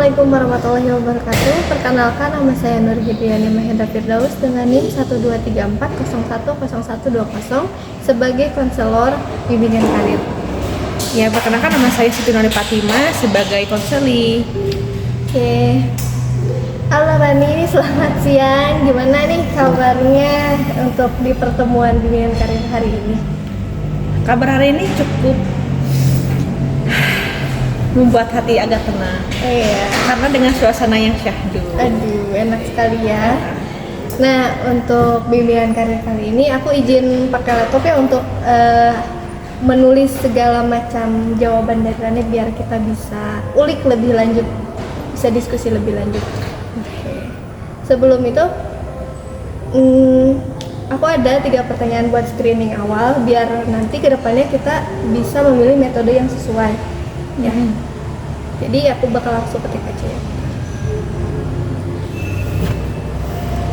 Assalamualaikum warahmatullahi wabarakatuh. Perkenalkan, nama saya Nur Hidriani Mahendra Firdaus dengan NIM 123401120 sebagai konselor bimbingan karir. Ya, perkenalkan nama saya Siti Nurani Fatima sebagai konseli. Oke. Halo Rani, selamat siang. Gimana nih kabarnya untuk di pertemuan bimbingan karir hari ini? Kabar hari ini cukup membuat hati agak tenang. Iya. Karena dengan suasana yang syahdu. Aduh, enak sekali ya. Nah, untuk bimbingan karir kali ini aku izin pakai laptop ya untuk menulis segala macam jawaban dari Rani biar kita bisa ulik lebih lanjut, bisa diskusi lebih lanjut. Oke. Sebelum itu, aku ada 3 pertanyaan buat screening awal biar nanti kedepannya kita bisa memilih metode yang sesuai. Ya. Jadi aku bakal langsung ketik aja ya.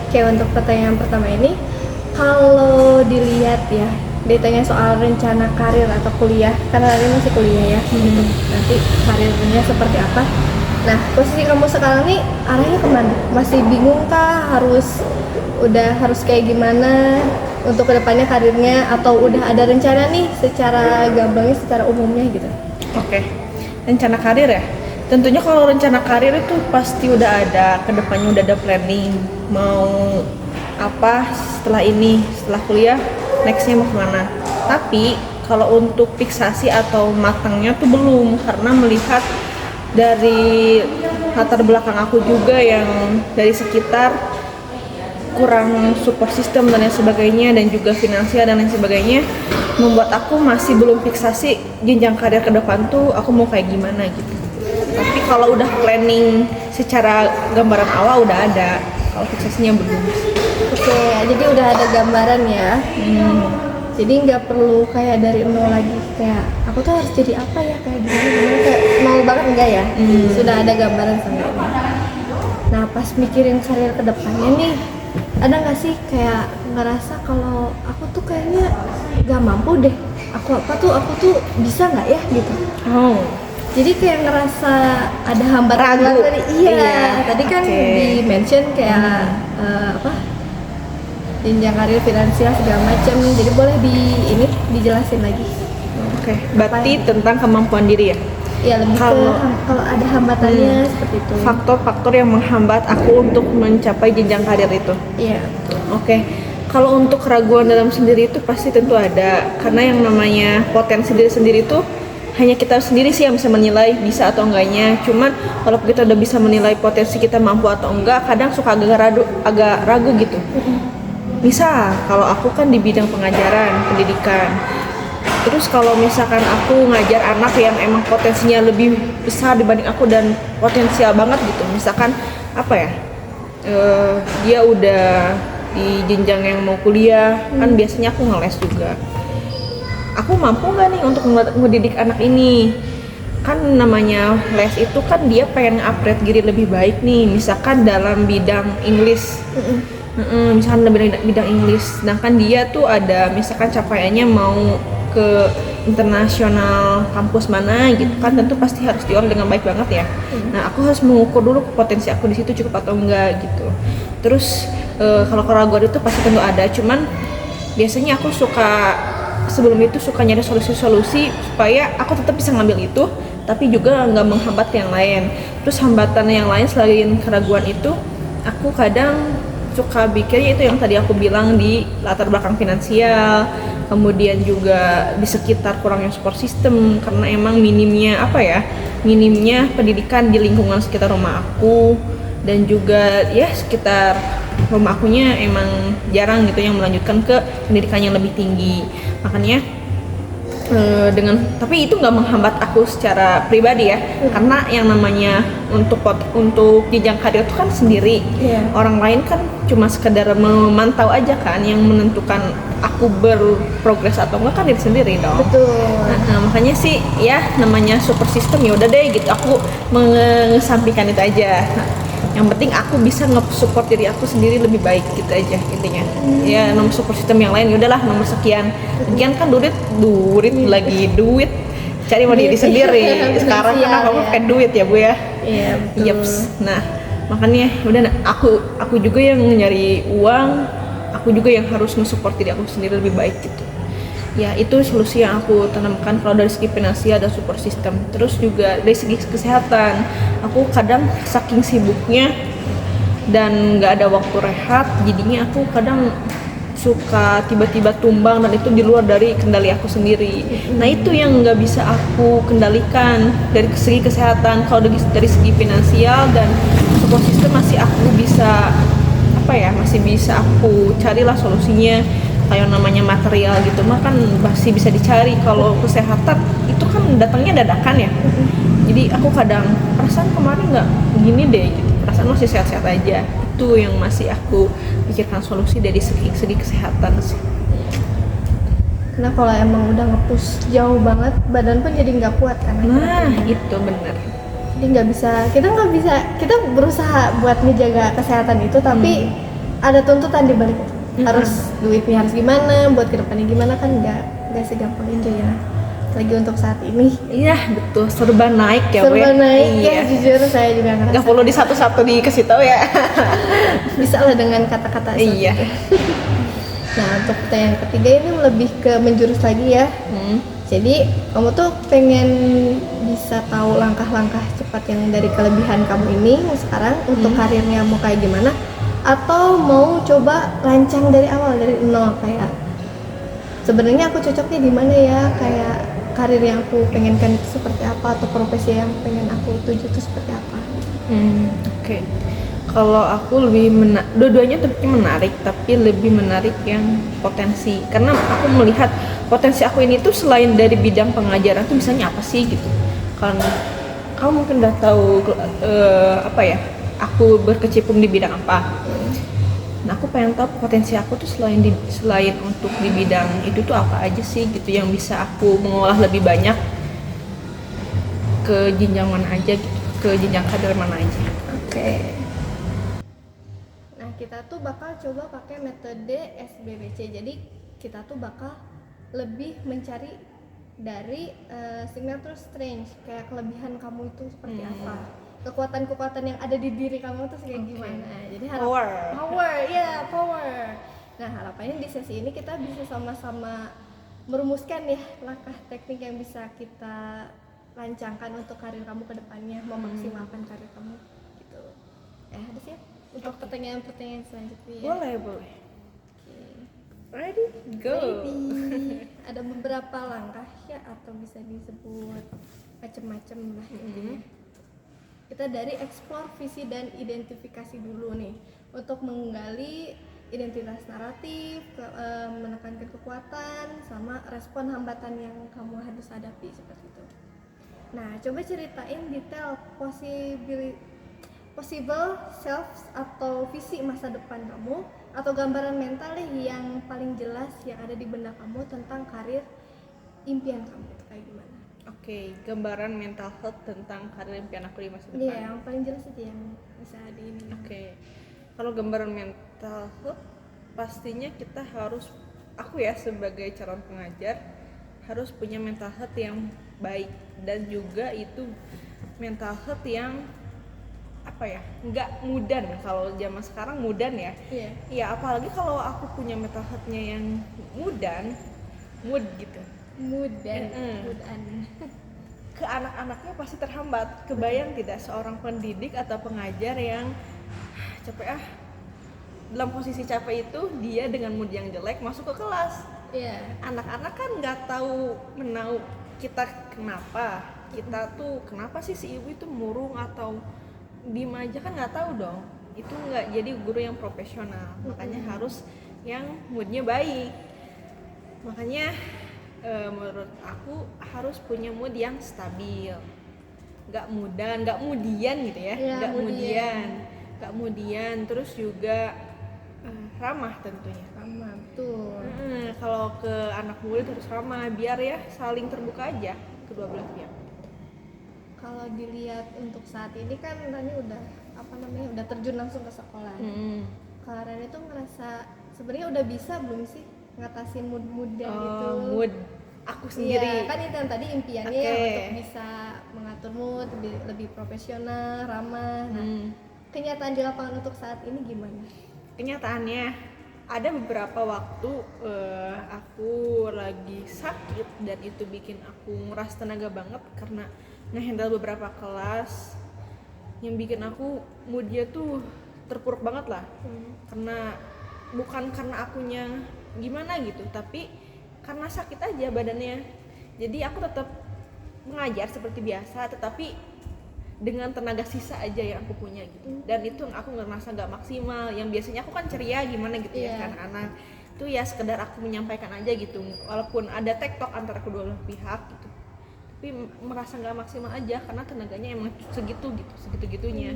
Oke, untuk pertanyaan pertama ini, kalau dilihat ya, ditanya soal rencana karir atau kuliah, karena ini masih kuliah ya, gitu. Nanti karirnya seperti apa. Nah, posisi kamu sekarang nih arahnya kemana? Masih bingung kah? Harus kayak gimana untuk kedepannya karirnya, atau udah ada rencana nih secara gambangnya, secara umumnya gitu? Oke. Rencana karir ya? Tentunya kalau rencana karir itu pasti udah ada, kedepannya udah ada planning mau apa setelah ini, setelah kuliah nextnya mau kemana. Tapi kalau untuk fiksasi atau matangnya tuh belum, karena melihat dari latar belakang aku juga yang dari sekitar kurang support system dan lain sebagainya, dan juga finansial dan lain sebagainya, membuat aku masih belum fiksasi jenjang karir ke depan tuh aku mau kayak gimana gitu. Tapi kalau udah planning secara gambaran awal udah ada, kalau fiksasinya belum. Oke, jadi udah ada gambaran ya. Jadi nggak perlu kayak dari nol lagi, kayak aku tuh harus jadi apa ya, kayak gimana, kayak nol banget enggak ya. Sudah ada gambaran sama ini. Nah, pas mikirin karir ke depannya nih, ada nggak sih kayak ngerasa kalau aku tuh kayaknya nggak mampu deh, aku tuh bisa nggak ya gitu. Jadi kayak ngerasa ada hambatan Ragu. tadi. Iya, tadi kan Oke. di mention kayak jenjang karir, finansial segala macam. Jadi boleh dijelasin lagi. Oke, berarti tentang kemampuan diri ya. Ya, lebih Kalau- kalau ada hambatannya seperti itu. Faktor-faktor yang menghambat aku untuk mencapai jenjang karir itu. Iya. Oke, kalau untuk keraguan dalam sendiri itu pasti tentu ada, karena yang namanya potensi diri sendiri itu hanya kita sendiri sih yang bisa menilai bisa atau enggaknya. Cuman kalau kita udah bisa menilai potensi kita mampu atau enggak, kadang suka agak ragu gitu. Misal kalau aku kan di bidang pengajaran, pendidikan. Terus kalau misalkan aku ngajar anak yang emang potensinya lebih besar dibanding aku dan potensial banget gitu, misalkan apa ya, dia udah di jenjang yang mau kuliah, kan biasanya aku ngeles juga. Aku mampu nggak nih untuk mendidik anak ini? Kan namanya les itu kan dia pengen upgrade diri lebih baik nih, misalkan dalam bidang English. Misalkan dalam bidang English, sedangkan dia tuh ada misalkan capaiannya mau ke internasional kampus mana gitu kan, tentu pasti harus diolah dengan baik banget ya. Nah, aku harus mengukur dulu potensi aku di situ cukup atau enggak gitu. Terus kalau keraguan itu pasti tentu ada, cuman biasanya aku sebelum itu suka nyari solusi-solusi supaya aku tetap bisa ngambil itu, tapi juga nggak menghambat yang lain. Terus hambatan yang lain selain keraguan itu, aku kadang suka pikirnya itu yang tadi aku bilang di latar belakang finansial, kemudian juga di sekitar kurangnya support system, karena emang minimnya pendidikan di lingkungan sekitar rumah aku, dan juga ya sekitar rumah akunya emang jarang gitu yang melanjutkan ke pendidikan yang lebih tinggi. Makanya tapi itu nggak menghambat aku secara pribadi ya, karena yang namanya untuk jenjang karir itu kan sendiri. Orang lain kan cuma sekedar memantau aja kan, yang menentukan aku berprogres atau enggak kan diri sendiri dong. Betul. Nah, makanya sih ya namanya super system, ya udah deh gitu, aku mengesampingkan itu aja. Nah, yang penting aku bisa nge-support diri aku sendiri lebih baik gitu aja intinya. Ya nomor support system yang lain ya udahlah nomor sekian kan duit cari mau diri sendiri. Sekarang kan Finansial, aku ya. pakai duit ya Bu ya. Iya betul. Yeps. Nah, makanya udah aku juga yang nyari uang, aku juga yang harus nge-support diri aku sendiri lebih baik gitu. Ya, itu solusi yang aku tanamkan kalau dari segi finansial dan support system. Terus juga dari segi kesehatan, aku kadang saking sibuknya dan nggak ada waktu rehat, jadinya aku kadang suka tiba-tiba tumbang dan itu di luar dari kendali aku sendiri. Nah itu yang nggak bisa aku kendalikan dari segi kesehatan. Kalau dari segi finansial dan support system masih aku bisa masih bisa aku carilah solusinya. Kayak namanya material gitu mah kan masih bisa dicari. Kalau kesehatan itu kan datangnya dadakan ya. Jadi aku kadang perasaan kemarin nggak gini deh gitu, perasaan masih sehat-sehat aja. Itu yang masih aku pikirkan solusi dari segi kesehatan sih. Karena kalau emang udah nge-push jauh banget, badan pun jadi nggak kuat kan. Nah itu benar. Jadi nggak bisa, kita berusaha buat ngejaga kesehatan itu, tapi ada tuntutan di balik itu. Harus duitnya harus gimana, buat kedepannya gimana kan nggak segampang itu ya. Lagi untuk saat ini. Iya betul, serba naik ya. Serba naik iya. ya, jujur saya juga ngerasa. Nggak perlu di satu-satu dikasih tahu ya. Bisa lah dengan kata-kata Iya. Nah untuk yang ketiga ini lebih ke menjurus lagi ya. Jadi kamu tuh pengen bisa tahu langkah-langkah cepat yang dari kelebihan kamu ini sekarang untuk karirnya mau kayak gimana, atau mau coba rancang dari awal dari nol, kayak sebenarnya aku cocoknya di mana ya, kayak karir yang aku pengenkan itu seperti apa, atau profesi yang pengen aku tuju itu seperti apa. Oke. Kalau aku lebih dua-duanya tentunya menarik, tapi lebih menarik yang potensi. Karena aku melihat potensi aku ini tuh selain dari bidang pengajaran tuh bisanya apa sih gitu. Karena kamu mungkin udah tahu aku berkecimpung di bidang apa. Nah, aku pengen tahu potensi aku tuh selain untuk di bidang itu tuh apa aja sih gitu yang bisa aku mengolah lebih banyak ke jenjang mana aja gitu, ke jenjang karir mana aja. Oke. Nah, kita tuh bakal coba pakai metode SBBC. Jadi kita tuh bakal lebih mencari dari signature strength, kayak kelebihan kamu itu seperti apa, kekuatan-kekuatan yang ada di diri kamu tuh kayak gimana. Jadi power, power. Nah, harapannya di sesi ini kita bisa sama-sama merumuskan ya langkah teknik yang bisa kita rancangkan untuk karir kamu ke depannya, memaksimalkan karir kamu gitu. Ada siap untuk pertanyaan-pertanyaan selanjutnya ya? Boleh. Ready? Go. Ada beberapa langkah ya, atau bisa disebut macam-macam lah intinya. Kita dari explore visi dan identifikasi dulu nih, untuk menggali identitas naratif, menekankan kekuatan, sama respon hambatan yang kamu harus hadapi seperti itu. Nah, coba ceritain detail possible self atau visi masa depan kamu, atau gambaran mental nih yang paling jelas yang ada di benak kamu tentang karir impian kamu itu kayak gimana? Oke, gambaran mental health tentang karir impian aku di masa depan. Iya, yang paling jelas aja yang bisa di ini. Oke. Kalau gambaran mental health, pastinya kita harus, aku ya sebagai calon pengajar harus punya mental health yang baik, dan juga itu mental health yang nggak mudan. Kalau zaman sekarang mudan ya. Iya, apalagi kalau aku punya mental health-nya yang mood gitu. Mudan. Ke anak-anaknya pasti terhambat. Kebayang tidak seorang pendidik atau pengajar yang capek dalam posisi capek itu, dia dengan mood yang jelek masuk ke kelas. Anak-anak kan nggak tahu menau kita kenapa, kenapa sih si ibu itu murung atau diem aja, kan nggak tahu dong. Itu nggak jadi guru yang profesional. Makanya harus yang moodnya baik. Makanya menurut aku harus punya mood yang stabil, nggak mudian gitu ya, nggak mudian, terus juga ramah tentunya. Betul. Kalau ke anak murid harus ramah, biar ya saling terbuka aja kedua belah pihak. Kalau dilihat untuk saat ini kan Rani udah terjun langsung ke sekolah. Kalau Rani tuh ngerasa sebenarnya udah bisa belum sih ngatasin mood-mood dan gitu? aku sendiri. Iya, kan itu yang tadi impiannya Oke. untuk bisa mengatur mood lebih profesional, ramah. Nah, kenyataan di lapangan untuk saat ini gimana? Kenyataannya ada beberapa waktu aku lagi sakit dan itu bikin aku nguras tenaga banget karena ngehandle beberapa kelas yang bikin aku moodnya tuh terpuruk banget lah. Karena bukan karena akunya gimana gitu, tapi karena sakit aja badannya. Jadi aku tetap mengajar seperti biasa, tetapi dengan tenaga sisa aja yang aku punya gitu. Dan itu aku ngerasa nggak maksimal. Yang biasanya aku kan ceria gimana gitu ya Iya. kan anak. Itu ya sekedar aku menyampaikan aja gitu. Walaupun ada tektok antara kedua belah pihak gitu. Tapi merasa nggak maksimal aja karena tenaganya emang segitu gitu, segitu-gitunya.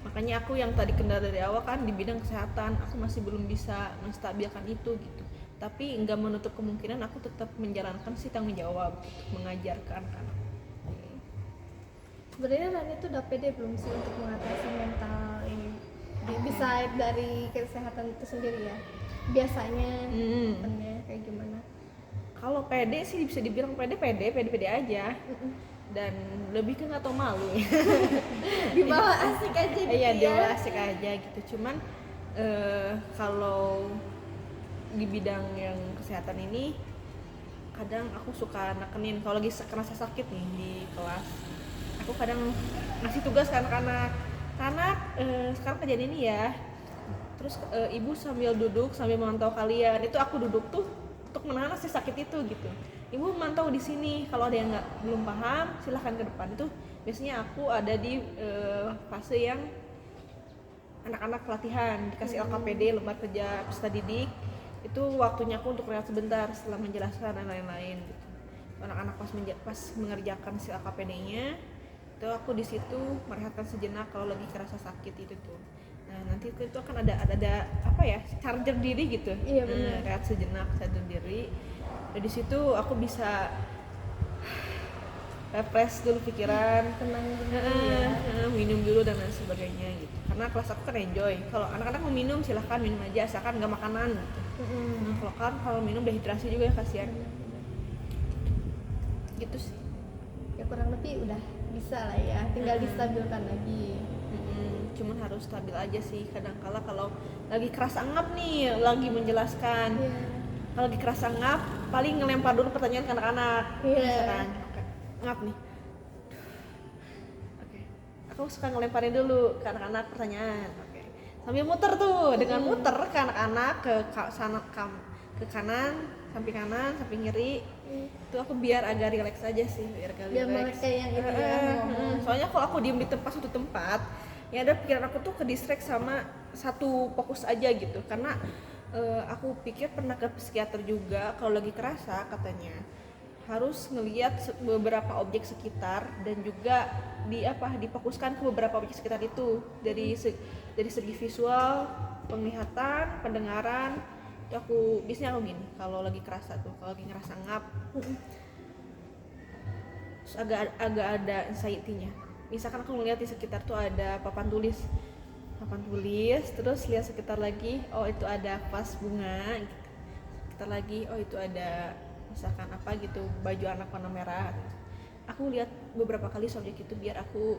Makanya aku yang tadi kendala dari awal kan di bidang kesehatan, aku masih belum bisa menstabilkan itu gitu. Tapi nggak menutup kemungkinan aku tetap menjalankan sih tanggung jawab untuk mengajar ke anak-anak. Sebenarnya Rani tuh udah pede belum sih untuk mengatasi mental ini? Bisa dari kesehatan itu sendiri ya. Biasanya opennya kayak gimana? Kalau pede sih bisa dibilang pede aja. Dan lebih ke nggak tau malu ya. Di bawah asik aja gitu Iya, ya. dia asik aja gitu. Cuman kalau di bidang yang kesehatan ini kadang aku suka nekenin kalau lagi kerasa sakit nih di kelas. Aku kadang ngasih tugas ke anak-anak. Sekarang kejadian ini ya. Terus ibu sambil duduk sambil memantau kalian. Itu aku duduk tuh untuk menahan rasa sakit itu gitu. Ibu memantau di sini. Kalau ada yang belum paham, silahkan ke depan. Itu biasanya aku ada di fase yang anak-anak pelatihan dikasih LKPD, lembar kerja peserta didik. Itu waktunya aku untuk rehat sebentar setelah menjelaskan dan lain-lain gitu. Anak-anak pas mengerjakan si LKPD-nya, itu aku di situ merehatkan sejenak kalau lagi kerasa sakit itu tuh. Nah, nanti itu akan ada apa ya? Charger diri gitu. Iya, benar. Rehat sejenak, charger diri. Dan di situ aku bisa refresh dulu pikiran, Tenang dulu ya. minum dulu dan lain sebagainya gitu. Karena kelas aku kan enjoy. Kalau anak-anak mau minum silahkan minum aja asalkan nggak makanan gitu. Nah, kalau minum dehidrasi juga ya kasihan. Gitu sih. Ya kurang lebih udah bisa lah ya. Tinggal distabilkan lagi. Cuman harus stabil aja sih. Kadang-kala kalau lagi keras anggap nih lagi menjelaskan. Iya. Kalau lagi keras anggap paling ngelempar dulu pertanyaan ke anak-anak. Iya. Misalkan, ngap nih. Oke. Aku suka ngelemparin dulu ke anak-anak pertanyaan. Oke. Sambil muter tuh, dengan muter ke anak-anak ke kanan, samping kanan, samping kiri. Itu aku biar agak rileks aja sih, biar agak Biar rileks. mereka yang itu ya ngomong. Soalnya kalau aku diem di satu tempat, ya ada pikiran aku tuh ke distract sama satu fokus aja gitu. Karena aku pikir pernah ke psikiater juga kalau lagi kerasa katanya harus ngelihat beberapa objek sekitar dan juga difokuskan ke beberapa objek sekitar itu dari segi visual, penglihatan, pendengaran. Itu aku biasanya gini kalau lagi kerasa tuh, kalau lagi ngerasa ngap terus agak ada anxiety-nya. Misalkan aku ngeliat di sekitar tuh ada papan tulis, terus lihat sekitar lagi, oh itu ada vas bunga gitu. Sekitar lagi, oh itu ada misalkan apa gitu, baju anak warna merah gitu. Aku lihat beberapa kali subjek itu biar aku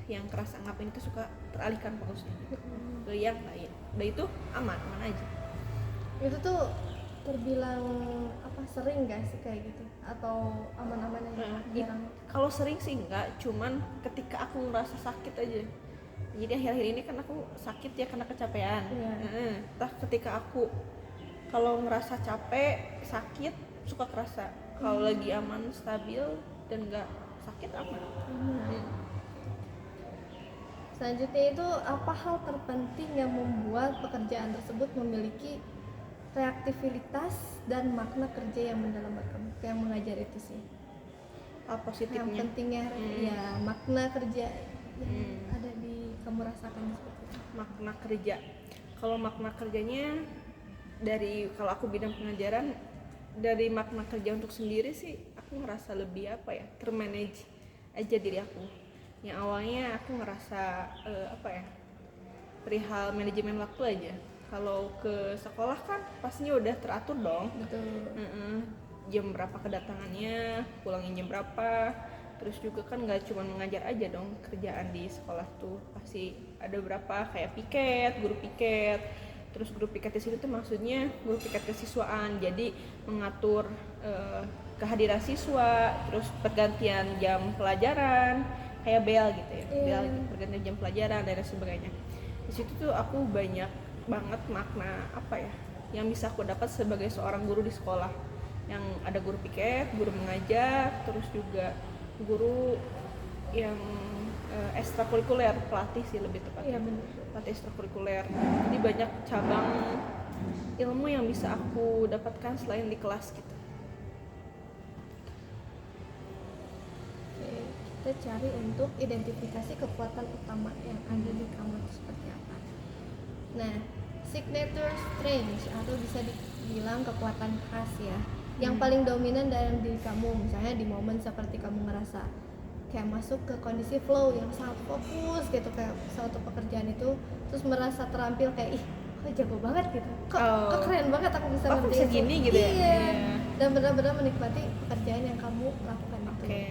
yang kerasa ngapain itu suka teralihkan fokusnya gitu. Yang lain, udah itu aman aja. Itu tuh terbilang sering gak sih kayak gitu atau aman-aman aja? Jarang. Kalau sering sih enggak, cuman ketika aku ngerasa sakit aja. Jadi akhir-akhir ini kan aku sakit ya karena kecapean. Entah ketika aku kalau ngerasa capek, sakit suka kerasa. Kalau lagi aman, stabil dan enggak sakit aman. Selanjutnya itu apa hal terpenting yang membuat pekerjaan tersebut memiliki reaktivitas dan makna kerja yang mendalam buat kamu, yang mengajar itu sih. Positifnya. Yang pentingnya ya makna kerja yang ada di kamu rasakan seperti itu. Makna kerja. Kalau makna kerjanya kalau aku bidang pengajaran, dari makna kerja untuk sendiri sih aku ngerasa lebih termanage aja diri aku. Yang awalnya aku ngerasa perihal manajemen waktu aja. Kalau ke sekolah kan pastinya udah teratur dong. Betul. Jam berapa kedatangannya, pulangnya jam berapa. Terus juga kan nggak cuma mengajar aja dong, kerjaan di sekolah tuh pasti ada berapa kayak piket, guru piket. Terus guru piket di situ tuh maksudnya guru piket kesiswaan, jadi mengatur kehadiran siswa, terus pergantian jam pelajaran, kayak bel gitu ya, bel pergantian jam pelajaran dan sebagainya. Di situ tuh aku banyak banget makna apa ya yang bisa aku dapat sebagai seorang guru di sekolah, yang ada guru piket, guru mengajar, terus juga guru yang ekstrakurikuler, pelatih sih lebih tepatnya. Iya benar. Pelatih ekstrakurikuler. Jadi banyak cabang ilmu yang bisa aku dapatkan selain di kelas gitu. Oke, kita cari untuk identifikasi kekuatan utama yang ada di kamu itu seperti apa. Nah, signature strength atau bisa dibilang kekuatan khas ya, yang paling dominan dalam diri kamu, misalnya di momen seperti kamu ngerasa kayak masuk ke kondisi flow yang sangat fokus gitu kayak suatu pekerjaan itu, terus merasa terampil kayak ih kok jago banget gitu, kok keren banget aku bisa Aku bisa ngerjain gini itu. gitu ya? Iya. Iya. Dan benar-benar menikmati pekerjaan yang kamu lakukan itu. Oke.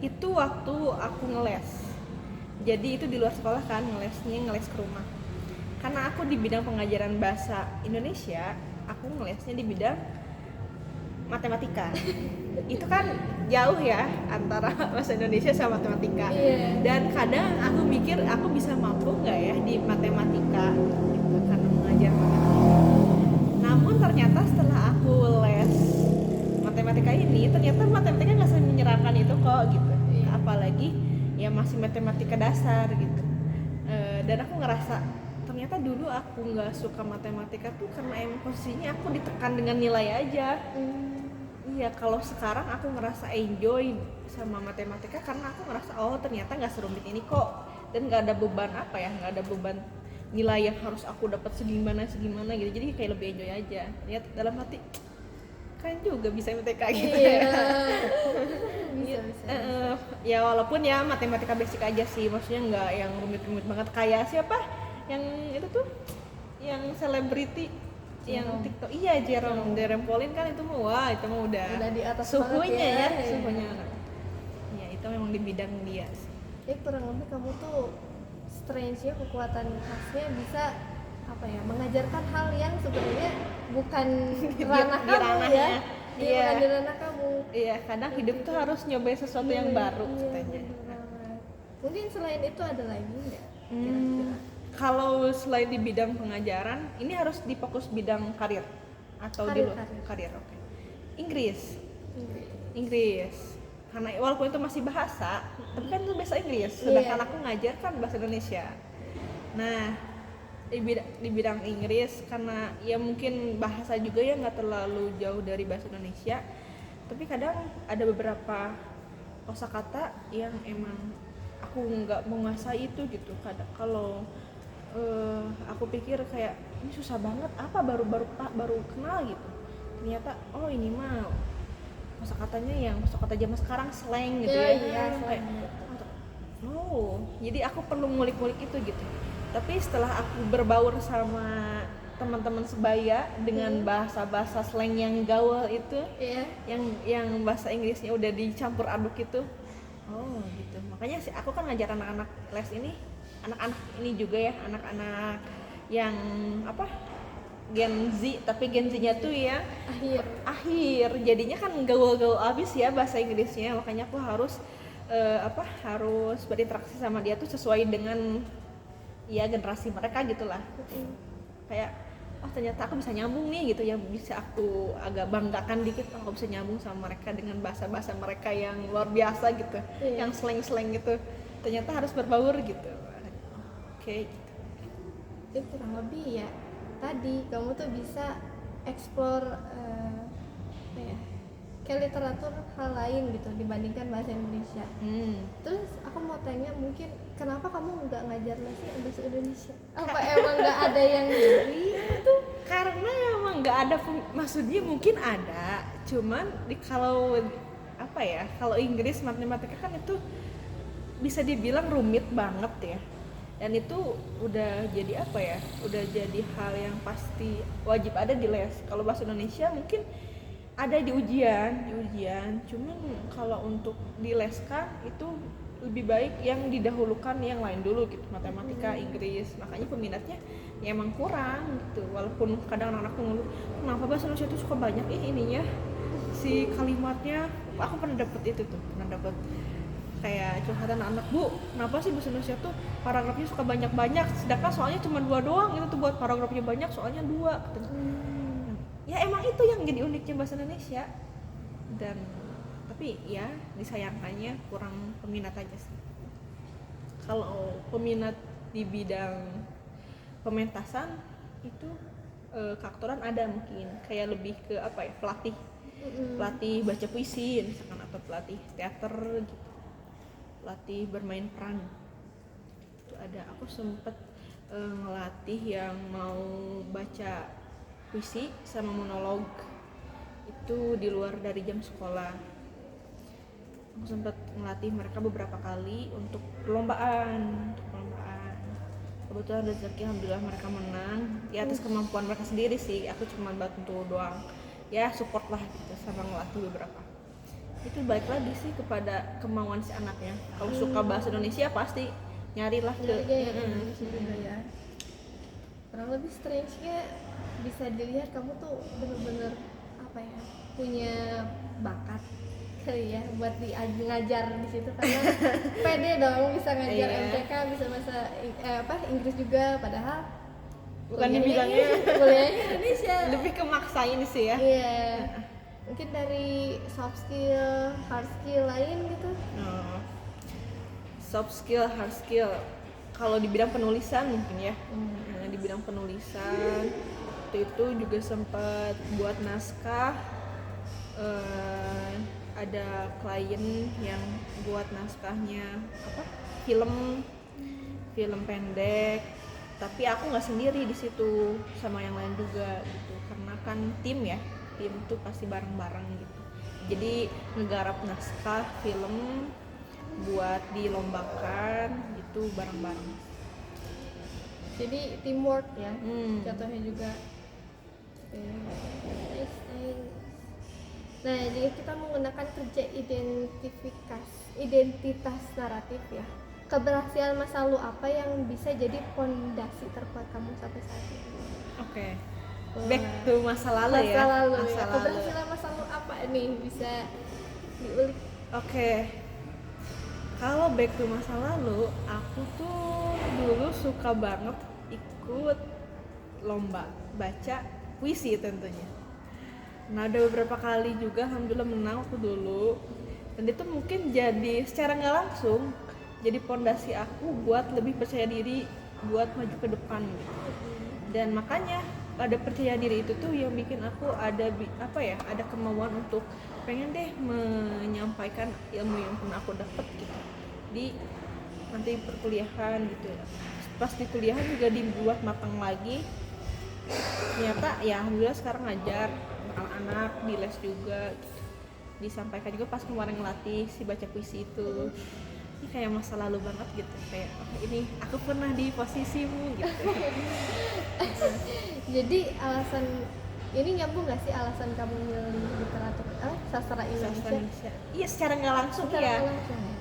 Itu waktu aku ngeles. Jadi itu di luar sekolah kan, ngeles ke rumah. Karena aku di bidang pengajaran bahasa Indonesia, aku ngelesnya di bidang matematika. Itu kan jauh ya antara bahasa Indonesia sama matematika. Iya. Dan kadang aku mikir aku bisa mampu nggak ya di matematika gitu, karena mengajar matematika. Namun ternyata setelah aku les matematika ini, ternyata matematika nggak menyenangkan itu kok gitu. Apalagi ya masih matematika dasar gitu. Dan aku ngerasa ternyata dulu aku nggak suka matematika tuh karena emang posisinya aku ditekan dengan nilai aja. Iya, kalau sekarang aku ngerasa enjoy sama matematika karena aku ngerasa oh ternyata nggak serumit ini kok, dan nggak ada beban nggak ada beban nilai yang harus aku dapat segimana gitu, jadi kayak lebih enjoy aja. Lihat dalam hati keren juga bisa MTK gitu. Iya. bisa. Ya walaupun ya matematika basic aja sih, maksudnya nggak yang rumit-rumit banget kayak siapa yang itu tuh yang selebriti yang TikTok, iya Jerome Pauline kan itu mah wah itu mah udah di atas suhunya banget ya, suhunya ya itu memang di bidang dia sih. Kurang lebih kamu tuh strange-nya, kekuatan khasnya bisa apa ya, mengajarkan hal yang sebenarnya bukan ranah Di kamu ranahnya. ya. Iya. Bukan di ranah kamu. Iya, kadang hidup tuh harus nyobain sesuatu yang baru katanya. Bener banget. Mungkin selain itu ada lagi nggak? Kalau selain di bidang pengajaran, ini harus difokus bidang karir atau di luar karir. Oke. Inggris. Karena walaupun itu masih bahasa, tapi kan itu bahasa Inggris. Sedangkan aku ngajar kan bahasa Indonesia. Nah, di bidang Inggris karena ya mungkin bahasa juga ya nggak terlalu jauh dari bahasa Indonesia. Tapi kadang ada beberapa kosakata yang emang aku nggak menguasai itu gitu. Kadang kalau aku pikir kayak ini susah banget, apa baru kenal gitu. Ternyata oh ini mah kosakatanya yang kosakata zaman sekarang slang gitu ya. Kayak jadi aku perlu ngulik-ngulik itu gitu. Tapi setelah aku berbaur sama teman-teman sebaya dengan bahasa-bahasa slang yang gaul itu, yang bahasa Inggrisnya udah dicampur aduk itu, gitu. Makanya sih aku kan ngajar anak-anak les ini, anak-anak ini juga ya, anak-anak yang Gen Z, tapi Gen Z-nya tuh ya akhir jadinya kan gaul-gaul abis ya bahasa Inggrisnya. Makanya aku harus harus berinteraksi sama dia tuh sesuai dengan ya generasi mereka gitulah. Kayak ternyata aku bisa nyambung nih gitu, yang bisa aku agak banggakan dikit, aku bisa nyambung sama mereka dengan bahasa-bahasa mereka yang luar biasa gitu, yang slang-slang gitu, ternyata harus berbaur gitu. Oke. Itu kurang lebih ya, tadi kamu tuh bisa explore kayak literatur hal lain gitu dibandingkan bahasa Indonesia. Terus aku mau tanya, mungkin kenapa kamu nggak ngajar bahasa Indonesia? Apa emang nggak ada yang nyari itu? Karena emang nggak ada, maksudnya mungkin ada, cuman kalau Inggris matematika kan itu bisa dibilang rumit banget ya. dan itu udah jadi apa ya, udah jadi hal yang pasti wajib ada di les. Kalau bahasa Indonesia mungkin ada di ujian, cuman kalau untuk dileskan itu lebih baik yang didahulukan yang lain dulu gitu, matematika, Inggris. Makanya peminatnya ya emang kurang gitu, walaupun kadang anak-anak tuh ngeluh, kenapa bahasa Indonesia tuh suka banyak ininya si kalimatnya. Aku pernah dapet kayak curhatan anak, Bu, kenapa sih bahasa Indonesia tuh paragrafnya suka banyak-banyak, sedangkan soalnya cuma 2 doang, itu tuh buat paragrafnya banyak soalnya 2 gitu. Ya emang itu yang jadi uniknya bahasa Indonesia, dan tapi ya disayangkannya kurang peminat aja sih. Kalau peminat di bidang pementasan itu keaktoran ada mungkin, kayak lebih ke apa ya, pelatih baca puisi misalkan, atau pelatih teater gitu, pelatih bermain peran itu ada. Aku sempet ngelatih yang mau baca puisi sama monolog itu di luar dari jam sekolah. Aku sempat ngelatih mereka beberapa kali untuk perlombaan. Kebetulan rezeki alhamdulillah mereka menang di atas kemampuan mereka sendiri sih. Aku cuma bantu doang, ya support lah gitu, sama ngelatih beberapa. Itu balik lagi sih kepada kemauan si anaknya. Kalau suka bahasa Indonesia pasti nyarilah ke ya. Kurang lebih strange-nya bisa dilihat kamu tuh bener-bener apa ya, punya bakat kali ya buat ngajar di situ, karena pede dong bisa ngajar MTK, bisa bahasa Inggris juga, padahal bukan dibilangnya kuliahnya Indonesia. Lebih ke maksain sih ya. Iya. Mungkin dari soft skill, hard skill lain gitu. Soft skill, hard skill. Kalau di bidang penulisan mungkin ya. Di bidang penulisan itu juga sempat buat naskah. Ada klien yang buat naskahnya film pendek, tapi aku nggak sendiri di situ, sama yang lain juga gitu, karena kan tim tuh pasti bareng-bareng gitu. Jadi ngegarap naskah film buat dilombakan itu bareng-bareng. Jadi teamwork ya, jatuhnya juga. Nice. Nah, jika kita menggunakan kerja identitas naratif ya, keberhasilan masa lalu apa yang bisa jadi fondasi terkuat kamu sampai saat ini? Oke. Back to masa lalu ya. Keberhasilan masa lalu apa nih bisa diulik? Oke. Kalau back to masa lalu, aku tuh dulu suka banget ikut lomba baca puisi tentunya. Nah, ada beberapa kali juga alhamdulillah menang waktu dulu, dan itu mungkin jadi secara nggak langsung jadi fondasi aku buat lebih percaya diri buat maju ke depan gitu. Dan makanya ada percaya diri itu tuh yang bikin aku ada kemauan untuk pengen deh menyampaikan ilmu yang pernah aku dapat gitu di nanti perkuliahan gitu ya. Pas di kuliahan juga dibuat matang lagi. Ternyata ya alhamdulillah sekarang ngajar anak-anak di les juga gitu. Disampaikan juga pas kemarin ngelatih si baca puisi itu. Ini kayak masa lalu banget gitu, kayak ini aku pernah di posisimu gitu. Jadi alasan ini nyambung nggak sih alasan kamu milih literatur sastra Indonesia? Iya, secara nggak langsung ya.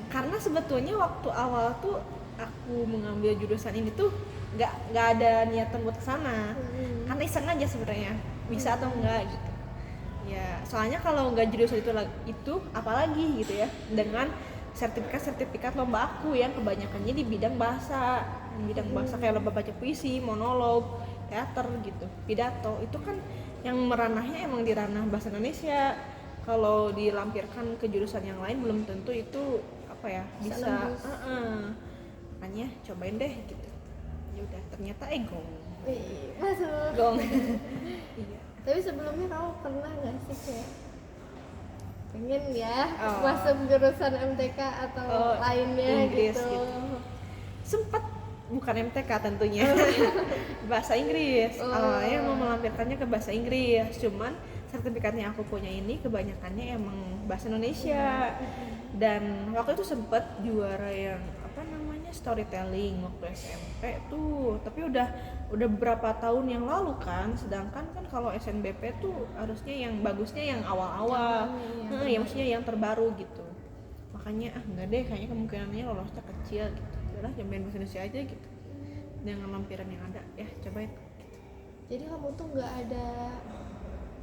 Karena sebetulnya waktu awal tuh aku mengambil jurusan ini tuh nggak ada niatan buat kesana. Karena iseng aja sebenarnya bisa atau enggak gitu. Ya, soalnya kalau nggak jurusan itu apalagi gitu ya, dengan sertifikat lomba aku yang kebanyakannya di bidang bahasa kayak lomba baca puisi, monolog, teater gitu, pidato, itu kan yang meranahnya emang di ranah bahasa Indonesia. Kalau dilampirkan ke jurusan yang lain belum tentu itu bisa. Makanya cobain deh gitu. Ya udah, ternyata masuk. Gong. Iya. Tapi sebelumnya kamu pernah nggak sih kayak pengen ya masuk jurusan MTK atau lainnya Inggris gitu? Sempet, bukan MTK tentunya. Bahasa Inggris. Awalnya mau melampirkannya ke bahasa Inggris, cuman sertifikatnya aku punya ini kebanyakannya emang bahasa Indonesia. Dan waktu itu sempet juara yang apa namanya storytelling waktu SMP tuh, tapi udah beberapa tahun yang lalu kan. Sedangkan kan kalau SNBP tuh harusnya yang bagusnya yang awal-awal, ya maksudnya yang terbaru gitu. Makanya enggak deh, kayaknya kemungkinannya lolosnya kecil gitu. Udah nyobain bahasa Indonesia aja gitu dengan lampiran yang ada, ya cobain. Jadi kamu tuh nggak ada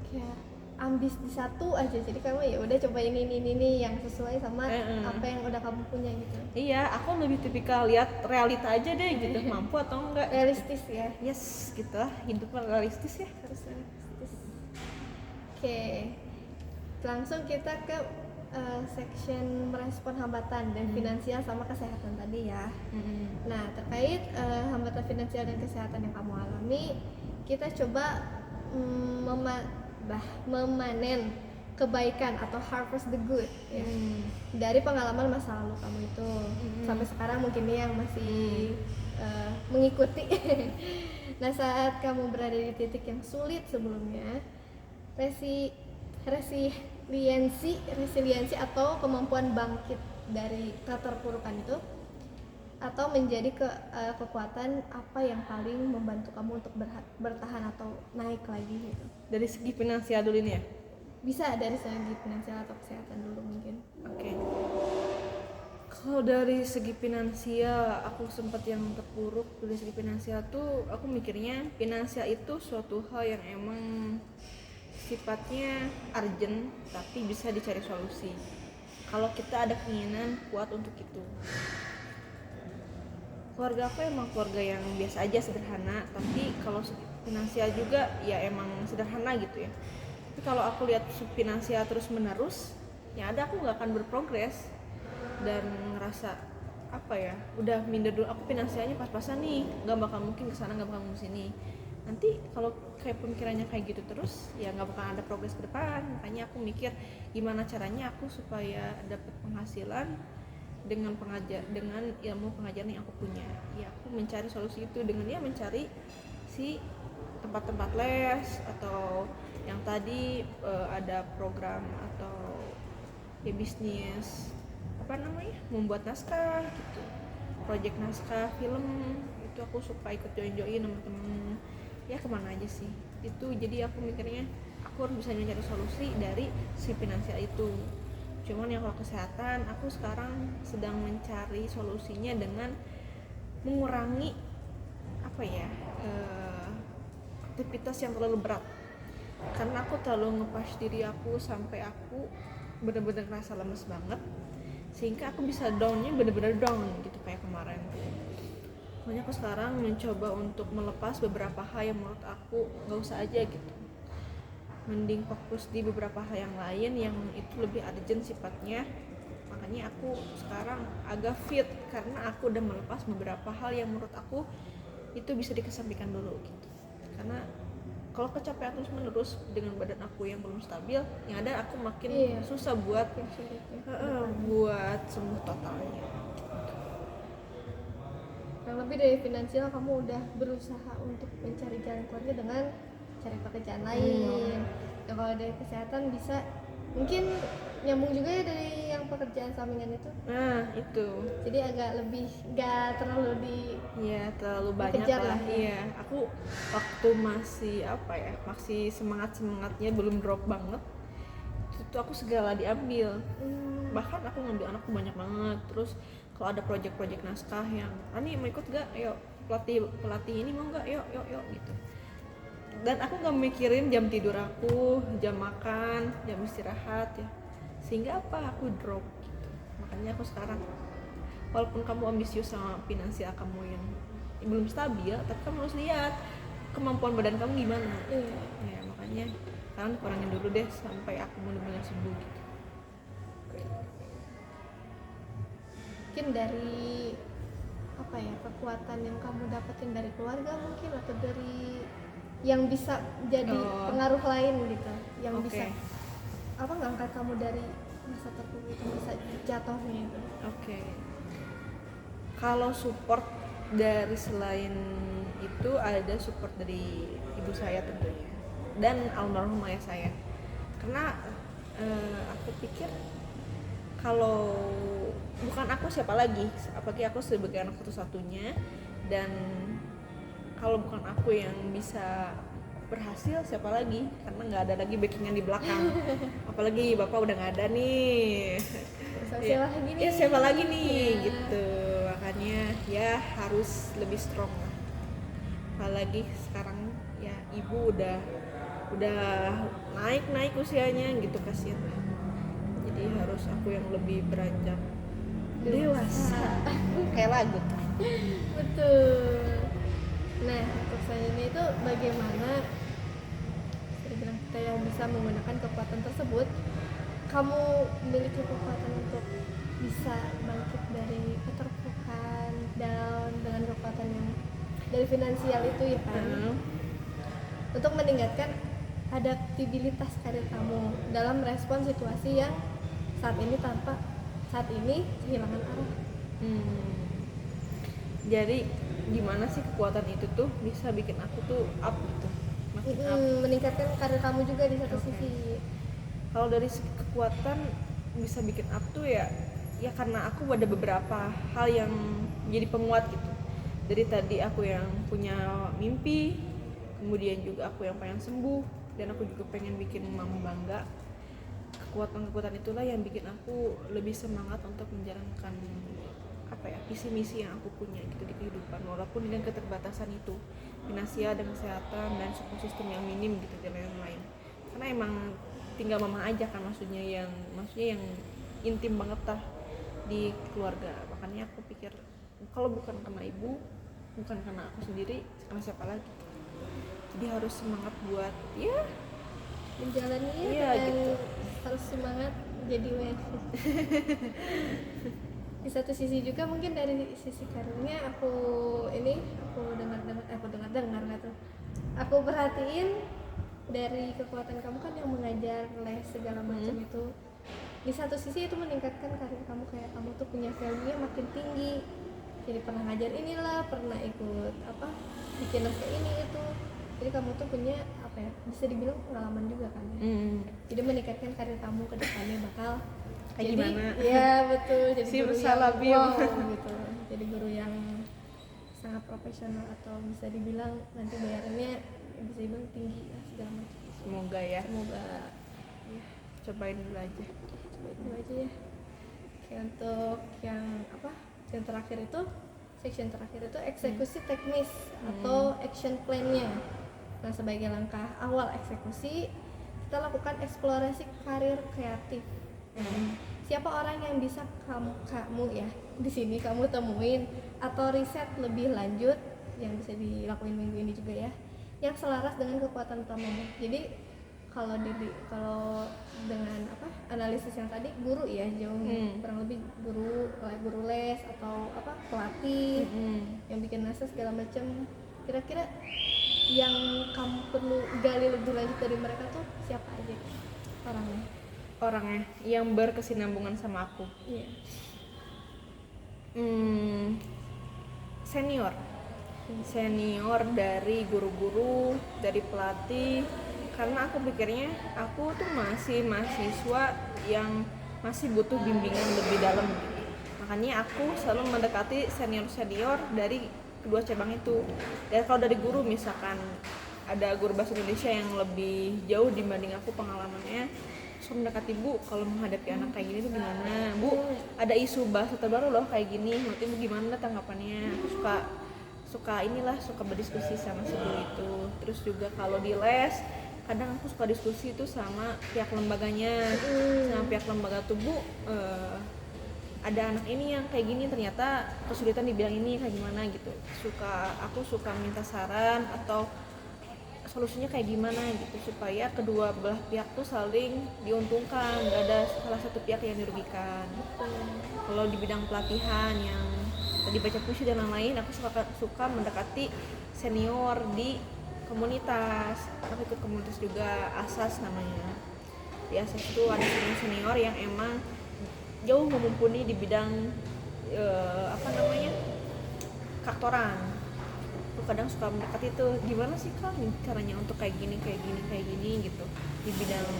kayak ambis di satu aja, jadi kamu ya udah coba ini yang sesuai sama apa yang udah kamu punya gitu. Iya, aku lebih tipikal lihat realita aja deh gitu, mampu atau enggak. Realistis ya. Yes, gitu lah, hidupnya realistis ya. Harus realistis. Oke, langsung kita ke section merespon hambatan dan finansial sama kesehatan tadi ya. Nah, terkait hambatan finansial dan kesehatan yang kamu alami, kita coba memanen kebaikan atau harvest the good ya. Dari pengalaman masa lalu kamu itu sampai sekarang mungkin yang masih mengikuti. Nah, saat kamu berada di titik yang sulit sebelumnya, resiliensi atau kemampuan bangkit dari keterpurukan itu atau menjadi kekuatan apa yang paling membantu kamu untuk bertahan atau naik lagi gitu. Dari segi finansial dulu ini ya? Bisa dari segi finansial atau kesehatan dulu mungkin. Oke. Kalau dari segi finansial, aku sempat yang terpuruk. Dari segi finansial tuh aku mikirnya finansial itu suatu hal yang emang sifatnya urgent tapi bisa dicari solusi kalau kita ada keinginan kuat untuk itu. Keluarga aku emang keluarga yang biasa aja, sederhana, tapi kalau finansial juga ya emang sederhana gitu ya. Tapi kalau aku lihat finansial terus menerus, ya ada aku nggak akan berprogres dan ngerasa apa ya, udah minder dulu, aku finansialnya pas-pasan nih, nggak bakal mungkin kesana, nggak bakal kesini. Nanti kalau kayak pemikirannya kayak gitu terus, ya nggak bakal ada progres ke depan. Makanya aku mikir gimana caranya aku supaya dapat penghasilan dengan ilmu pengajaran yang aku punya. Ya aku mencari solusi itu dengan mencari si tempat-tempat les atau yang tadi ada program atau ya bisnis apa namanya, membuat naskah gitu, project naskah film itu aku suka ikut join sama temen. Ya kemana aja sih itu, jadi aku mikirnya aku harus bisa mencari solusi dari si finansial itu. Cuman yang kalau kesehatan, aku sekarang sedang mencari solusinya dengan mengurangi aktivitas yang terlalu berat. Karena aku terlalu nge-push diri aku sampai aku benar-benar ngerasa lemes banget, sehingga aku bisa downnya benar-benar down gitu kayak kemarin tuh. Makanya aku sekarang mencoba untuk melepas beberapa hal yang menurut aku nggak usah aja gitu. Mending fokus di beberapa hal yang lain yang itu lebih urgent sifatnya. Makanya aku sekarang agak fit karena aku udah melepas beberapa hal yang menurut aku itu bisa dikesampingkan dulu gitu. Karena kalau kecapean terus menerus dengan badan aku yang belum stabil, yang ada aku makin susah buat buat sembuh totalnya. Yang lebih dari finansial, kamu udah berusaha untuk mencari jalan keluarnya dengan cari pekerjaan lain. Dan kalau dari kesehatan bisa mungkin nyambung juga ya dari yang pekerjaan sampingan itu. Nah itu. Jadi agak lebih nggak terlalu terlalu banyak lah. Iya, aku waktu masih semangatnya belum drop banget. Itu aku segala diambil. Bahkan aku ngambil anakku banyak banget. Terus kalau ada project naskah yang Ani mau ikut gak? Ayo, pelatih ini mau gak? Yuk gitu. Dan aku gak mikirin jam tidur aku, jam makan, jam istirahat ya. Sehingga aku drop gitu. Makanya aku sekarang walaupun kamu ambisius sama finansial kamu yang belum stabil, tapi kamu harus lihat kemampuan badan kamu gimana. Ya makanya sekarang kurangin dulu deh sampai aku benar-benar sembuh gitu. Mungkin dari kekuatan yang kamu dapetin dari keluarga mungkin, atau dari yang bisa jadi pengaruh lain gitu, yang bisa ngangkat kamu dari masa terpuruk itu, masa jatuhnya itu. Kalau support dari selain itu ada support dari ibu saya tentunya dan almarhum ayah saya, karena aku pikir kalau bukan aku siapa lagi, apalagi aku sebagai anak satu-satunya, dan kalau bukan aku yang bisa berhasil siapa lagi, karena nggak ada lagi backingan di belakang. Apalagi bapak udah nggak ada nih. Siapa lagi nih? Ya siapa lagi nih Ya. gitu, makanya ya harus lebih strong lah. Apalagi sekarang ya ibu udah naik usianya gitu, kasihan. Jadi harus aku yang lebih beranjak dewasa. Kayak lagu. Betul. Nah, untuk selanjutnya itu bagaimana saya bilang kita yang bisa menggunakan kekuatan tersebut. Kamu memiliki kekuatan untuk bisa bangkit dari keterpurukan, down dengan kekuatan yang dari finansial itu ya kan. Untuk meningkatkan adaptabilitas karir kamu dalam respon situasi yang saat ini kehilangan arah. Jadi gimana sih kekuatan itu tuh bisa bikin aku tuh up gitu, makin up. Meningkatkan karir kamu juga di satu Oke. sisi. Kalau dari segi kekuatan bisa bikin up tuh ya karena aku ada beberapa hal yang jadi penguat gitu. Dari tadi aku yang punya mimpi, kemudian juga aku yang pengen sembuh, dan aku juga pengen bikin mama bangga. Kekuatan-kekuatan itulah yang bikin aku lebih semangat untuk menjalankan visi misi yang aku punya gitu di kehidupan, walaupun dengan keterbatasan itu finansial dan kesehatan dan support system yang minim gitu dan lain-lain. Karena emang tinggal mama aja kan, maksudnya yang intim banget lah di keluarga. Makanya aku pikir kalau bukan karena ibu, bukan karena aku sendiri, karena siapa lagi. Jadi harus semangat buat Menjalani Iya, dan gitu. harus semangat jadi WFH. Di satu sisi juga mungkin dari sisi karirnya aku dengar gitu. Aku perhatiin dari kekuatan kamu kan yang mengajar, les segala macam itu. Di satu sisi itu meningkatkan karir kamu, kayak kamu tuh punya value-nya makin tinggi. Jadi pernah ngajar inilah, pernah ikut bikin naskah ini itu. Jadi kamu tuh punya bisa dibilang pengalaman juga kan ya. Jadi meningkatkan karir kamu ke depannya bakal Kayak jadi gimana? ya betul, jadi Si guru bersalah, yang Bim. wow gitu. Jadi guru yang sangat profesional, atau bisa dibilang nanti bayarannya bisa dibilang tinggi lah segala macam. Semoga ya. Semoga Cobain dulu aja. itu aja ya. Oke, untuk yang terakhir itu, section terakhir itu eksekusi teknis atau action plan-nya. Nah, sebagai langkah awal eksekusi, kita lakukan eksplorasi karir kreatif. Siapa orang yang bisa kamu ya di sini kamu temuin atau riset lebih lanjut yang bisa dilakuin minggu ini juga ya, yang selaras dengan kekuatan utamanya. Jadi kalau dengan analisis yang tadi, guru ya jauh kurang lebih guru les atau pelatih yang bikin naskah segala macam, kira-kira yang kamu perlu gali lebih lanjut dari mereka tuh siapa aja Orangnya yang berkesinambungan sama aku. Iya. Senior dari guru-guru, dari pelatih, karena aku pikirnya aku tuh masih mahasiswa yang masih butuh bimbingan lebih dalam gitu. Makanya aku selalu mendekati senior dari kedua cabang itu. Dan kalau dari guru, misalkan ada guru bahasa Indonesia yang lebih jauh dibanding aku pengalamannya, so mendekati, Bu, kalau menghadapi anak kayak gini tuh gimana, Bu? Ada isu bahasa terbaru loh kayak gini, menurut Ibu gimana tanggapannya? Aku suka berdiskusi sama si guru itu. Terus juga kalau di les, kadang aku suka diskusi itu sama pihak lembaganya, sama pihak lembaga tuh, Bu, ada anak ini yang kayak gini, ternyata kesulitan dibilang ini kayak gimana gitu. Aku suka minta saran atau solusinya kayak gimana gitu, supaya kedua belah pihak tuh saling diuntungkan, nggak ada salah satu pihak yang dirugikan. Kalau di bidang pelatihan yang tadi baca puisi dan lain-lain, aku suka mendekati senior di komunitas. Aku ikut komunitas juga, ASAS namanya. Di ASAS itu ada senior yang emang jauh mumpuni di bidang kaktoran. Aku kadang suka mendekati itu, gimana sih Kak caranya untuk kayak gini gitu, di bidang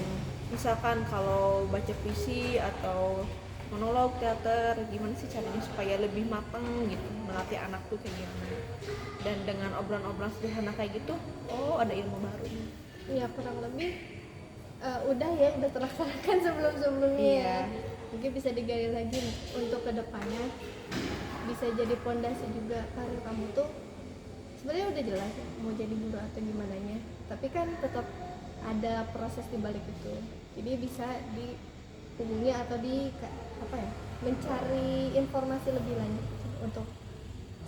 misalkan kalau baca puisi atau monolog, teater, gimana sih caranya supaya lebih matang gitu, melatih anak tuh kayak gimana. Dan dengan obrolan-obrolan sederhana kayak gitu, oh ada ilmu baru. Ya kurang lebih udah ya, udah terlaksanakan sebelum-sebelumnya. Iya. Mungkin bisa digali lagi untuk kedepannya, bisa jadi pondasi juga. Karir kamu tuh sebenarnya udah jelas ya, mau jadi guru atau gimana nya, tapi kan tetap ada proses di balik itu. Jadi bisa dihubungi atau mencari informasi lebih lanjut untuk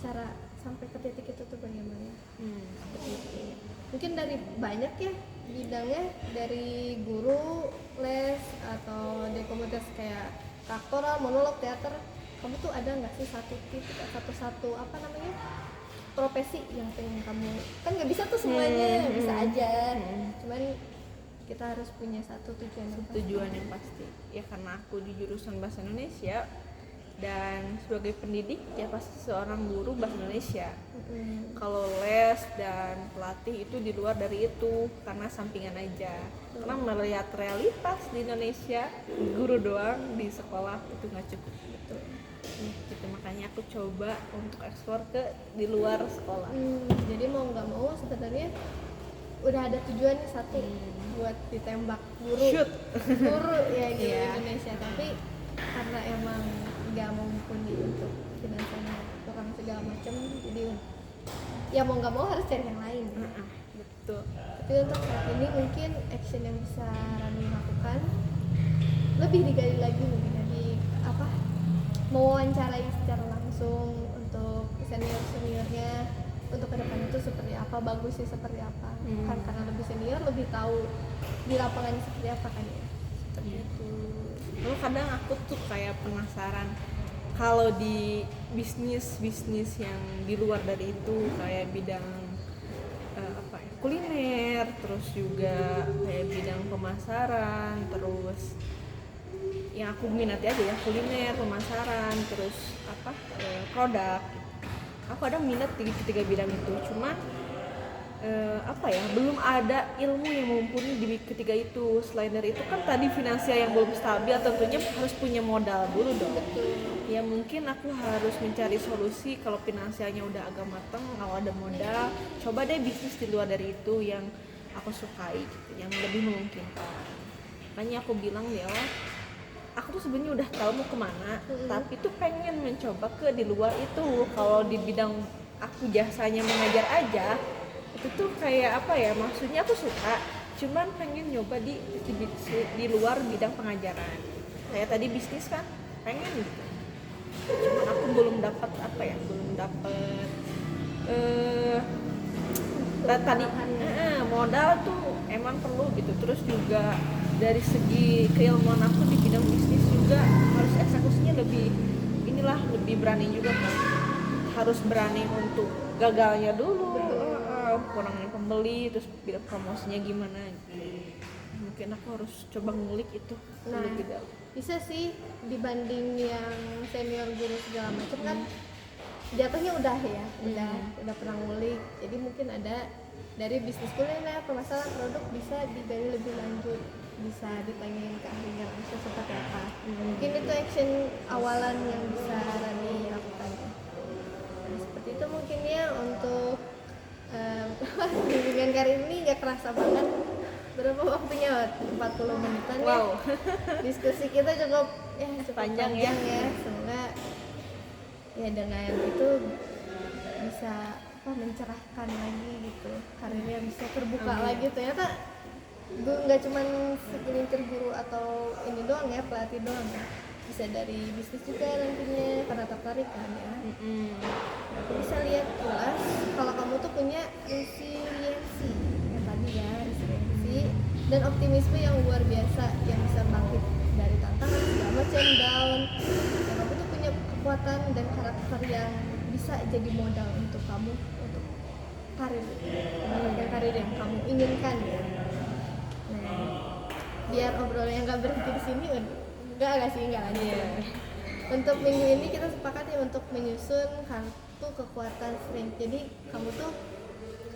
cara sampai ke titik itu tuh bagaimana. Seperti itu. Mungkin dari banyak ya bidangnya, dari guru, les, atau dari komunitas kayak aktoral, monolog, teater. Kamu tuh ada nggak sih satu titik, satu profesi yang pengen kamu, kan nggak bisa tuh semuanya, bisa aja. Cuman kita harus punya satu tujuan yang pasti ya, karena aku di jurusan bahasa Indonesia dan sebagai pendidik ya pasti seorang guru bahasa Indonesia. Kalau les dan pelatih itu di luar dari itu, karena sampingan aja. Karena melihat realitas di Indonesia, guru doang di sekolah itu nggak cukup. Betul. Gitu, makanya aku coba untuk eksplor ke di luar sekolah. Jadi mau nggak mau sebenarnya udah ada tujuan satu, buat ditembak guru ya di Indonesia, tapi karena emang nggak mumpuni untuk finansialnya kurang segala macam, jadi ya mau nggak mau harus cari yang lain. Betul. Tapi untuk saat ini mungkin action yang bisa Rani lakukan lebih digali lagi, mungkin jadi mewawancarai secara langsung untuk seniornya untuk ke depan itu seperti apa, bagusnya seperti apa. Kan karena lebih senior, lebih tahu di lapangannya seperti apa kan ya. Seperti itu. Lalu kadang aku tuh kayak penasaran kalau di bisnis yang di luar dari itu, kayak bidang kuliner, terus juga kayak bidang pemasaran, terus yang aku minati aja ya, kuliner, pemasaran, terus produk. Aku ada minat di ketiga bidang itu, cuma belum ada ilmu yang mumpuni di ketiga itu. Selain dari itu kan tadi finansial yang belum stabil, tentunya harus punya modal dulu dong. Ya mungkin aku harus mencari solusi kalau finansialnya udah agak matang, kalau ada modal, coba deh bisnis di luar dari itu yang aku sukai gitu, yang lebih memungkinkan. Makanya aku bilang di awal, aku tuh sebenarnya udah tahu mau kemana, tapi tuh pengen mencoba ke di luar itu. Kalau di bidang aku jasanya mengajar aja, itu tuh kayak maksudnya aku suka, cuman pengen nyoba di luar bidang pengajaran. Kayak tadi bisnis kan, pengen gitu. Cuman aku belum dapat modal tuh emang perlu gitu. Terus juga dari segi keilmuan aku di bidang bisnis juga harus eksekusinya lebih berani juga kan. Harus berani untuk gagalnya dulu, kurangnya pembeli, terus promosinya gimana gitu. Mungkin aku harus coba ngulik itu lebih dalam. Bisa sih dibanding yang senior guru segala macam kan jatuhnya udah pernah ngulik. Jadi mungkin ada dari bisnis kuliner, pemasaran produk bisa digali lebih lanjut, bisa ditanyain ke ahlinya langsung seperti apa. Mungkin itu action awalan yang bisa Rani lakukan. Nah, seperti itu mungkin ya untuk bimbingan karir ini nggak kerasa banget. Berapa waktunya? 40 menitan ya. Diskusi kita cukup panjang ya. Semoga ya dengan itu bisa mencerahkan lagi gitu, karirnya bisa terbuka lagi. Ternyata nggak cuma segelintir guru atau ini doang ya, pelatih doang ya, bisa dari bisnis juga nantinya karena tertarik kan ya. Aku bisa lihat jelas kalau kamu tuh punya resiliensi yang tadi ya, resiliensi dan optimisme yang luar biasa yang bisa bangkit dari tantangan segala macam down. Dan kamu tuh punya kekuatan dan karakter yang bisa jadi modal untuk kamu untuk mendapatkan karir yang kamu inginkan ya. Nah, biar obrolannya nggak berhenti di sini, enggak lanjut. Untuk minggu ini kita sepakat ya untuk menyusun kartu kekuatan strength. Jadi kamu tuh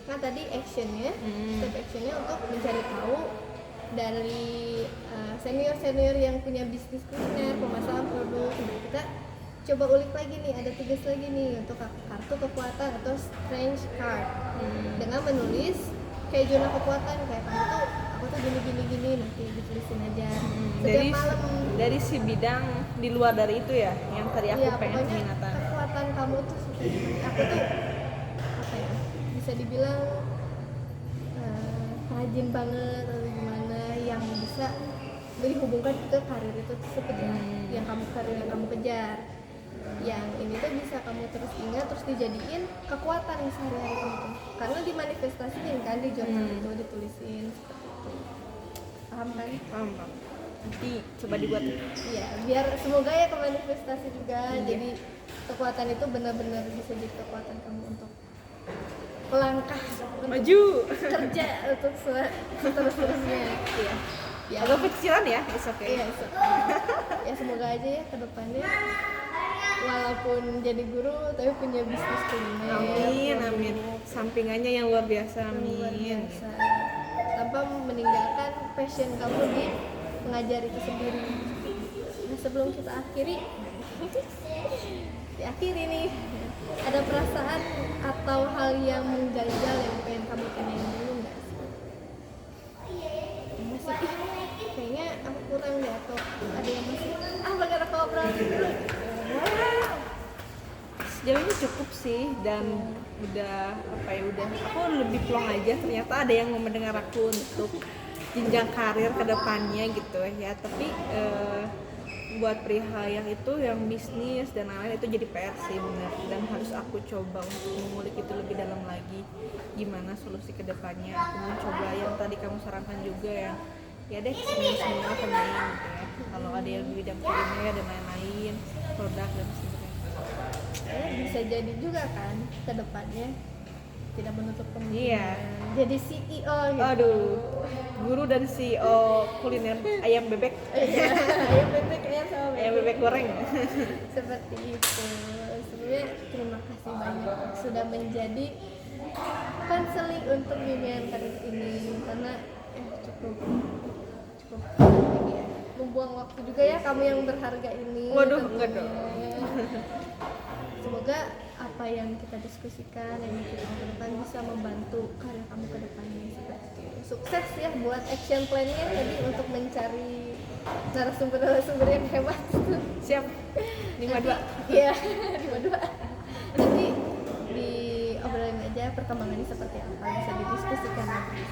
kan tadi actionnya, step actionnya untuk mencari tahu dari senior yang punya bisnis kuliner, pemasaran produk. Nah, kita coba ulik lagi nih, ada tugas lagi nih untuk kartu kekuatan atau strength card dengan menulis kayak zona kekuatan, kayak aku tuh gini, nanti ditulisin aja setiap malam. Dari si bidang di luar dari itu ya, yang tadi aku Iya, pengen pokoknya minatan. kekuatan kamu tuh seperti ini. Aku tuh apa ya, bisa dibilang rajin banget atau gimana, yang bisa dihubungkan ke karir itu seperti yang kamu kejar. Yang ini tuh bisa kamu terus ingat, terus dijadiin kekuatan sehari-hari kamu tuh, karena dimanifestasiin kan di jurnal itu, ditulisin seperti itu. Paham kan? Paham. Nanti coba dibuat. Iya, biar semoga ya ke manifestasi juga. Jadi kekuatan itu benar-benar bisa jadi kekuatan kamu untuk melangkah, Maju. kerja untuk seterusnya. Iya. Ya, Agak kecilan ya, it's okay. iya, ya semoga aja ya ke depannya walaupun jadi guru tapi punya bisnis kuliner. Amin. Sampingannya yang luar biasa, Luar amin. biasa. Tanpa meninggalkan passion kamu di mengajar itu sendiri. Nah, sebelum kita akhiri diakhiri nih, ada perasaan atau hal yang mengganjal yang pengen kamu tanyain dulu nggak sih? Masih kayaknya aku kurang deh, atau ada yang masih bakal aku obrolin dulu. Sejauh ini cukup sih, dan udah aku lebih plong aja. Ternyata ada yang mau mendengar aku untuk jenjang karir ke depannya gitu ya. Tapi buat perihal yang itu, yang bisnis dan lain-lain, itu jadi PR sih benar, dan harus aku coba untuk mengulik itu lebih dalam lagi, gimana solusi ke depannya. Aku mau coba yang tadi kamu sarankan juga, yang ya deh semua tanyain gitu ya, kalau ada yang di bidang kuliner dan lain-lain, produk dan sebagainya. Bisa jadi juga kan ke depannya, tidak menutup kemungkinan. Iya. Jadi CEO gitu. Aduh, guru dan CEO kuliner ayam bebek. Iya, ayam bebek ya, sama Ayam bebek goreng. seperti itu. Sebenarnya terima kasih banyak sudah menjadi konseling untuk bimbingan karir ini, karena cukup ini ya, membuang waktu juga ya kamu yang berharga ini. Waduh, tentunya. enggak dong. Semoga apa yang kita diskusikan, yang kita obrolkan bisa membantu karir kamu ke depannya. Seperti itu. Sukses ya buat action plan-nya tadi untuk mencari narasumber yang hebat. Siap. 52. Iya, 52. Nanti diobrolin aja perkembangannya seperti apa, bisa didiskusikan lagi.